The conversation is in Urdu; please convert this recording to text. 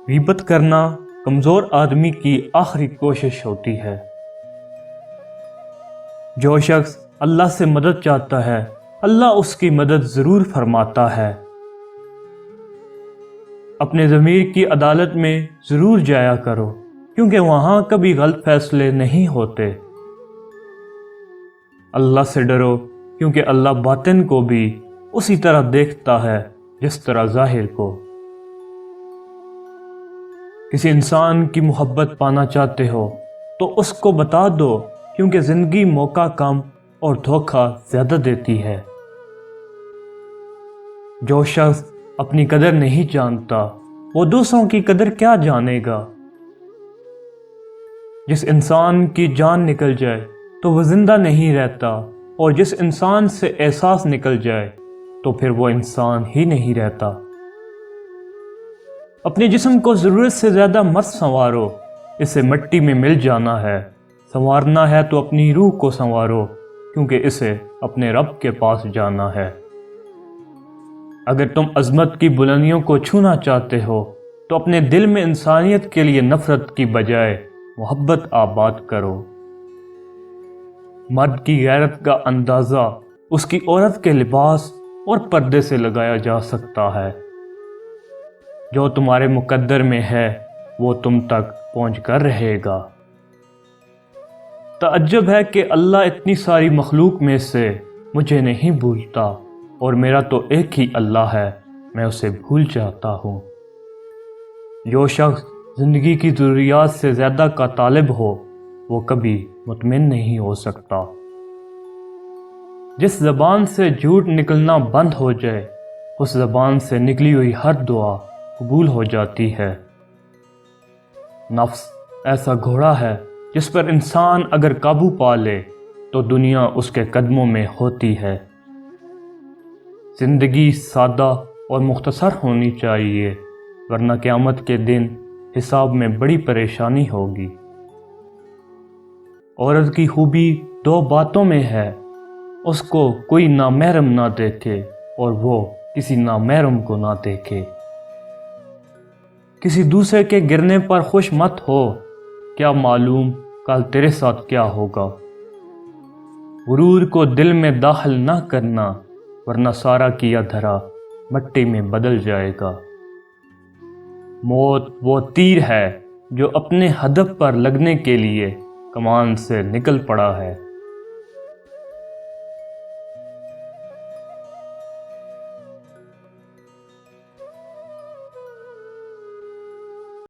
غیبت کرنا کمزور آدمی کی آخری کوشش ہوتی ہے۔ جو شخص اللہ سے مدد چاہتا ہے اللہ اس کی مدد ضرور فرماتا ہے۔ اپنے ضمیر کی عدالت میں ضرور جایا کرو کیونکہ وہاں کبھی غلط فیصلے نہیں ہوتے۔ اللہ سے ڈرو کیونکہ اللہ باطن کو بھی اسی طرح دیکھتا ہے جس طرح ظاہر کو۔ کسی انسان کی محبت پانا چاہتے ہو تو اس کو بتا دو کیونکہ زندگی موقع کم اور دھوکہ زیادہ دیتی ہے۔ جو شخص اپنی قدر نہیں جانتا وہ دوسروں کی قدر کیا جانے گا؟ جس انسان کی جان نکل جائے تو وہ زندہ نہیں رہتا، اور جس انسان سے احساس نکل جائے تو پھر وہ انسان ہی نہیں رہتا۔ اپنے جسم کو ضرورت سے زیادہ مت سنوارو، اسے مٹی میں مل جانا ہے۔ سنوارنا ہے تو اپنی روح کو سنوارو کیونکہ اسے اپنے رب کے پاس جانا ہے۔ اگر تم عظمت کی بلندیوں کو چھونا چاہتے ہو تو اپنے دل میں انسانیت کے لیے نفرت کی بجائے محبت آباد کرو۔ مرد کی غیرت کا اندازہ اس کی عورت کے لباس اور پردے سے لگایا جا سکتا ہے۔ جو تمہارے مقدر میں ہے وہ تم تک پہنچ کر رہے گا۔ تعجب ہے کہ اللہ اتنی ساری مخلوق میں سے مجھے نہیں بھولتا، اور میرا تو ایک ہی اللہ ہے، میں اسے بھول جاتا ہوں۔ جو شخص زندگی کی ضروریات سے زیادہ کا طالب ہو وہ کبھی مطمئن نہیں ہو سکتا۔ جس زبان سے جھوٹ نکلنا بند ہو جائے اس زبان سے نکلی ہوئی ہر دعا قبول ہو جاتی ہے۔ نفس ایسا گھوڑا ہے جس پر انسان اگر قابو پا لے تو دنیا اس کے قدموں میں ہوتی ہے۔ زندگی سادہ اور مختصر ہونی چاہیے ورنہ قیامت کے دن حساب میں بڑی پریشانی ہوگی۔ عورت کی خوبی دو باتوں میں ہے، اس کو کوئی نامحرم نہ دیکھے اور وہ کسی نامحرم کو نہ دیکھے۔ کسی دوسرے کے گرنے پر خوش مت ہو، کیا معلوم کل تیرے ساتھ کیا ہوگا۔ غرور کو دل میں داخل نہ کرنا ورنہ سارا کیا دھرا مٹی میں بدل جائے گا۔ موت وہ تیر ہے جو اپنے ہدف پر لگنے کے لیے کمان سے نکل پڑا ہے۔